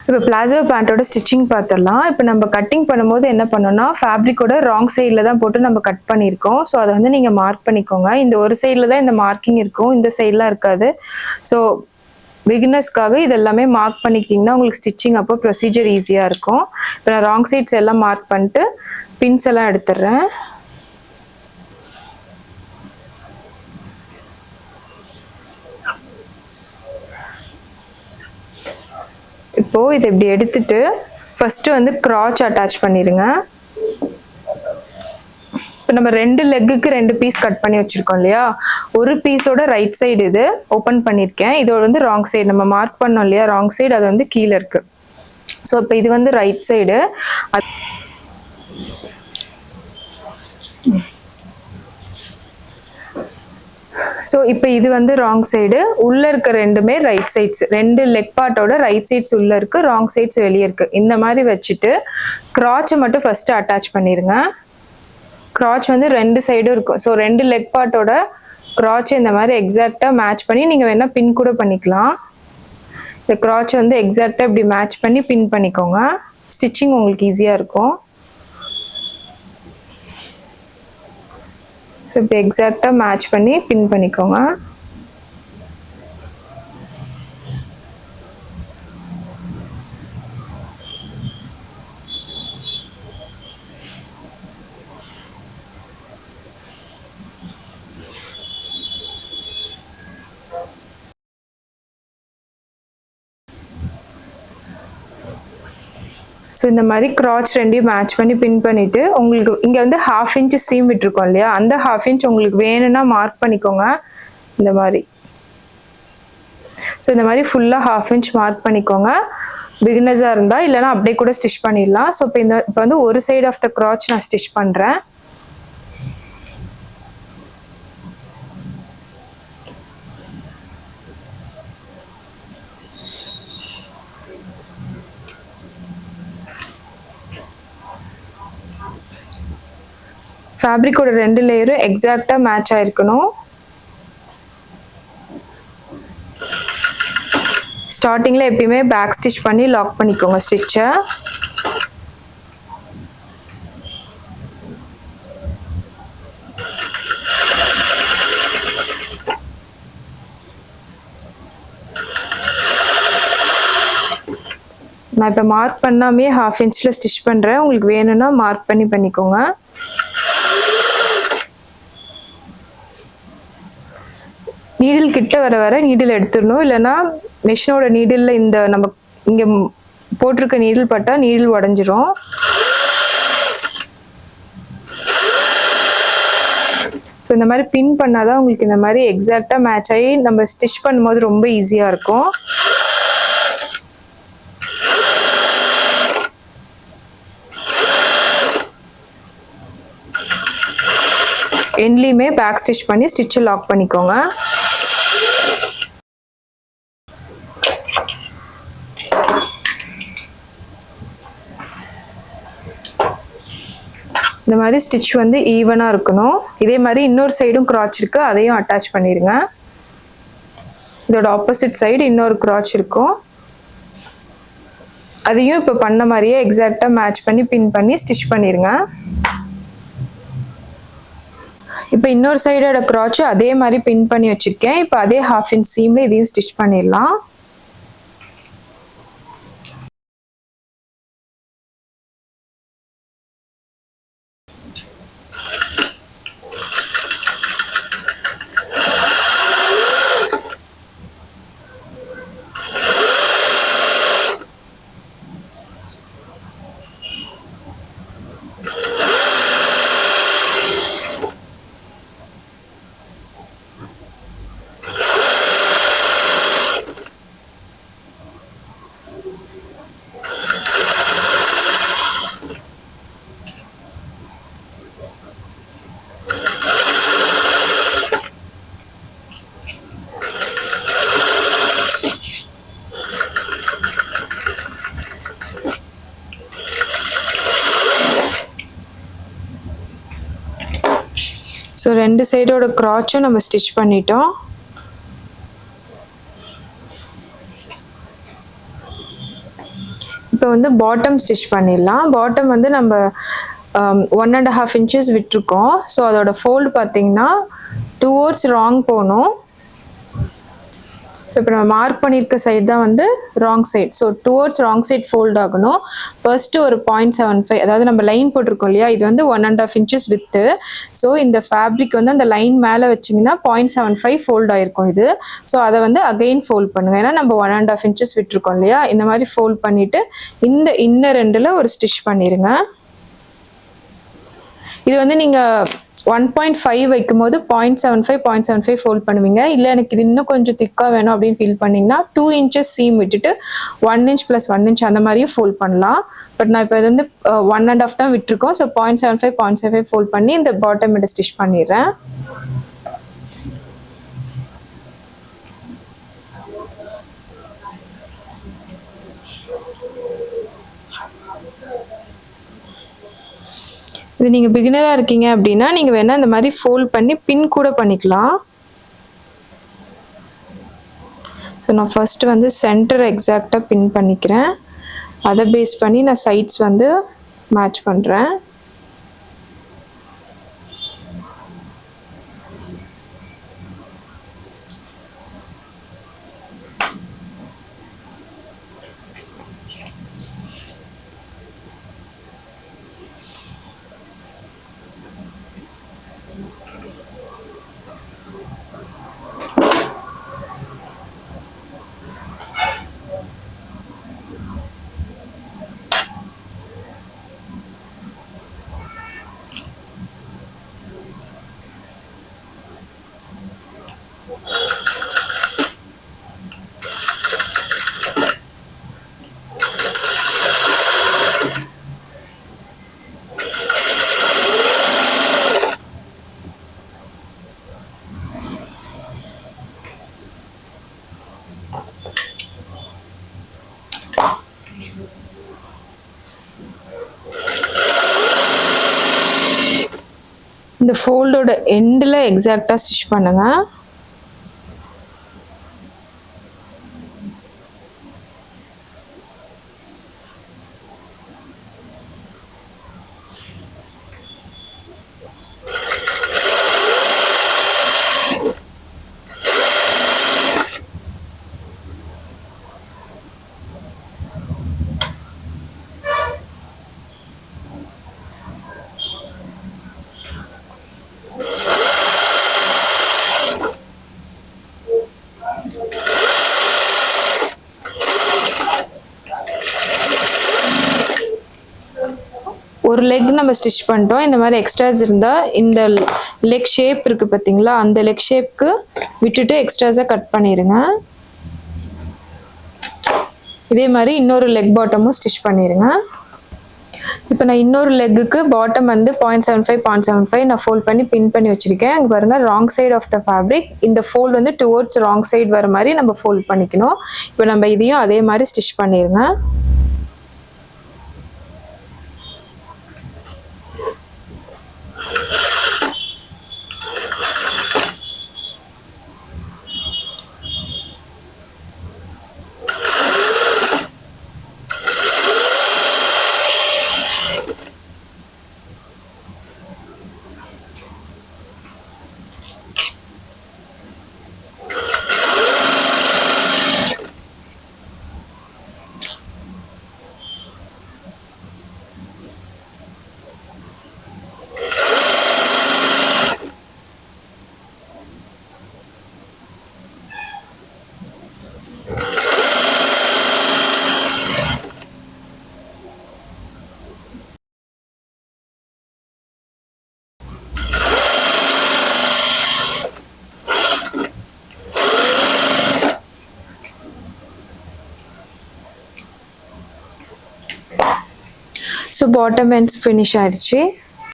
இப்போ palazzo பேண்ட்டோட stitching பார்த்துடலாம். இப்போ நம்ம கட்டிங் பண்ணும்போது என்ன பண்ணோம்னா ஃபேப்ரிக்கோட ராங் சைடில் தான் போட்டு நம்ம கட் பண்ணியிருக்கோம். ஸோ அதை வந்து நீங்கள் மார்க் பண்ணிக்கோங்க. இந்த ஒரு சைடில் தான் இந்த மார்க்கிங் இருக்கும், இந்த சைட்லாம் இருக்காது. ஸோ பிகினர்ஸ்க்காக இது எல்லாமே மார்க் பண்ணிக்கிட்டிங்கன்னா உங்களுக்கு ஸ்டிச்சிங் அப்போ ப்ரொசீஜர் ஈஸியாக இருக்கும். இப்போ நான் ராங் சைட்ஸ் எல்லாம் மார்க் பண்ணிட்டு பின்ஸ் எல்லாம் எடுத்துடுறேன். இப்போது இதை இப்படி எடுத்துட்டு ஃபஸ்ட்டு வந்து கிராச் அட்டாச் பண்ணிடுங்க. இப்போ நம்ம 2 லெக்குக்கு 2 பீஸ் கட் பண்ணி வச்சுருக்கோம் இல்லையா, ஒரு பீஸோட ரைட் சைடு இது ஓப்பன் பண்ணியிருக்கேன். இதோட வந்து ராங் சைடு நம்ம மார்க் பண்ணோம் இல்லையா, ராங் சைடு அது வந்து கீழே இருக்குது. ஸோ இப்போ இது வந்து ரைட் சைடு. ஸோ இப்போ இது வந்து ராங் சைடு, உள்ளே இருக்க ரெண்டுமே ரைட் சைட்ஸ். 2 லெக் பார்ட்டோட ரைட் சைட்ஸ் உள்ளே இருக்குது, ராங் சைட்ஸ் வெளியே இருக்குது. இந்த மாதிரி வச்சுட்டு கிராச்சை மட்டும் ஃபஸ்ட்டு அட்டாச் பண்ணிடுங்க. கிராச் வந்து 2 சைடும் இருக்கும். ஸோ 2 லெக் பார்ட்டோட கிராச் இந்த மாதிரி எக்ஸாக்டாக மேட்ச் பண்ணி நீங்கள் வேணால் பின் கூட பண்ணிக்கலாம். இந்த கிராச் வந்து எக்ஸாக்டாக இப்படி மேட்ச் பண்ணி பின் பண்ணிக்கோங்க. ஸ்டிச்சிங் உங்களுக்கு ஈஸியாக இருக்கும். ஸோ இப்படி எக்ஸாக்டாக மேட்ச் பண்ணி பின் பண்ணிக்கோங்க. ஸோ இந்த மாதிரி கிராச் 2 மேட்ச் பண்ணி பின் பண்ணிவிட்டு உங்களுக்கு இங்கே வந்து 1/2 இன்ச் சீம் விட்டுருக்கோம் இல்லையா, அந்த 1/2 இன்ச் உங்களுக்கு வேணும்னா மார்க் பண்ணிக்கோங்க இந்த மாதிரி. ஸோ இந்த மாதிரி ஃபுல்லாக 1/2 இன்ச் மார்க் பண்ணிக்கோங்க பிகினர்ஸாக இருந்தால், இல்லைனா அப்படியே கூட ஸ்டிச் பண்ணிடலாம். ஸோ இப்போ வந்து ஒரு சைடு ஆஃப் த கிராச் நான் ஸ்டிச் பண்ணுறேன். ஃபேப்ரிக்கோட 2 லேயரும் எக்ஸாக்டாக மேட்ச் ஆகிருக்கணும். ஸ்டார்டிங்கில் எப்பயுமே பேக் ஸ்டிச் பண்ணி லாக் பண்ணிக்கோங்க ஸ்டிச்சை. நான் இப்போ மார்க் பண்ணாமே 1/2 இன்ச்சில் ஸ்டிச் பண்ணுறேன். உங்களுக்கு வேணும்னா மார்க் பண்ணிக்கோங்க. நீடில் கிட்ட வர நீடில் எடுத்துடணும், இல்லைன்னா மெஷினோட நீடில் இந்த நம்ம இங்கே போட்டிருக்க நீடில் பட்டால் நீடில் உடஞ்சிரும். ஸோ இந்த மாதிரி பின் பண்ணாதான் உங்களுக்கு இந்த மாதிரி எக்ஸாக்டாக மேட்ச் ஆகி நம்ம ஸ்டிச் பண்ணும்போது ரொம்ப ஈஸியாக இருக்கும். எண்ட்லேயுமே பேக் ஸ்டிச் பண்ணி ஸ்டிச்சை லாக் பண்ணிக்கோங்க. இந்த மாதிரி ஸ்டிச் வந்து ஈவனாக இருக்கணும். இதே மாதிரி இன்னொரு சைடும் கிராச் இருக்குது, அதையும் அட்டாச் பண்ணிடுங்க. இதோட ஆப்போசிட் சைடு இன்னொரு கிராச் இருக்கும், அதையும் இப்போ பண்ண மாதிரியே எக்ஸாக்டாக மேட்ச் பண்ணி பின் பண்ணி ஸ்டிச் பண்ணிடுங்க. இப்போ இன்னொரு சைடோட கிராச் அதே மாதிரி பின் பண்ணி வச்சுருக்கேன். இப்போ அதே 1/2 இன்ச் சீமில் இதையும் ஸ்டிச் பண்ணிடலாம். ஸோ 2 சைடோட கிராச்சும் நம்ம ஸ்டிச் பண்ணிட்டோம். இப்போ வந்து பாட்டம் ஸ்டிச் பண்ணிடலாம். பாட்டம் வந்து நம்ம 1.5 inches விட்டுருக்கோம். ஸோ அதோட ஃபோல்டு பார்த்தீங்கன்னா டுவோர்ட்ஸ் ராங் போகணும். ஸோ இப்போ நம்ம மார்க் பண்ணியிருக்க சைடு தான் வந்து wrong side. So towards wrong side fold ஆகணும். ஃபர்ஸ்ட்டு ஒரு 0.75, அதாவது நம்ம லைன் போட்டிருக்கோம் இல்லையா, இது வந்து 1.5 inches வித்து. ஸோ இந்த ஃபேப்ரிக் வந்து அந்த லைன் மேலே வச்சிங்கன்னா 0.75 ஃபோல்ட் ஆகிருக்கும் இது. ஸோ அதை வந்து அகெயின் ஃபோல்ட் பண்ணுங்கள். ஏன்னா நம்ம 1.5 inches விட்டுருக்கோம் இல்லையா, இந்த மாதிரி ஃபோல்ட் பண்ணிவிட்டு இந்த இன்னர் ரெண்டில் ஒரு ஸ்டிச் பண்ணிடுங்க. இது வந்து நீங்கள் 1.5 வைக்கும் போது 0.75 ஃபோல்ட் பண்ணுவீங்க. இல்லை எனக்கு இது இன்னும் கொஞ்சம் திக்காக வேணும் அப்படின்னு ஃபீல் பண்ணிங்கன்னா 2 inches சீம் விட்டுட்டு 1 inch + 1 inch அந்த மாதிரியும் ஃபோல்ட் பண்ணலாம். பட் நான் இப்போ இது வந்து 1.5 தான் விட்டுருக்கோம். ஸோ 0.75 ஃபோல்ட் பண்ணி இந்த பாட்டம் இதை ஸ்டிச் பண்ணிடுறேன். இது நீங்கள் பிகினராக இருக்கீங்க அப்படின்னா நீங்கள் வேணால் இந்த மாதிரி ஃபோல்ட் பண்ணி பின் கூட பண்ணிக்கலாம். ஸோ நான் ஃபஸ்ட்டு வந்து சென்டர் எக்ஸாக்டாக பின் பண்ணிக்கிறேன். அதை பேஸ் பண்ணி நான் சைட்ஸ் வந்து மேட்ச் பண்ணுறேன். இந்த ஃபோல்டோட எண்டில் எக்ஸாக்டாக ஸ்டிச் பண்ணுங்க. ஒரு லெக் நம்ம ஸ்டிச் பண்ணிட்டோம். இந்த மாதிரி எக்ஸ்ட்ராஸ் இருந்தால் இந்த லெக் ஷேப் இருக்குது பார்த்தீங்களா, அந்த லெக் ஷேப்க்கு விட்டுட்டு எக்ஸ்ட்ராஸை கட் பண்ணிடுங்க. இதே மாதிரி இன்னொரு லெக் பாட்டமும் ஸ்டிச் பண்ணிடுங்க. இப்போ நான் இன்னொரு லெக்குக்கு பாட்டம் வந்து 0.75 நான் ஃபோல்ட் பண்ணி பின் பண்ணி வச்சுருக்கேன். அங்கே பாருங்கள், wrong side of the fabric. இந்த ஃபோல்டு வந்து டுவோர்ட்ஸ் ராங் சைடு வர மாதிரி நம்ம ஃபோல்ட் பண்ணிக்கணும். இப்போ நம்ம இதையும் அதே மாதிரி ஸ்டிச் பண்ணிடுங்க. ஸோ பாட்டம் ends ஃபினிஷ் ஆயிடுச்சு.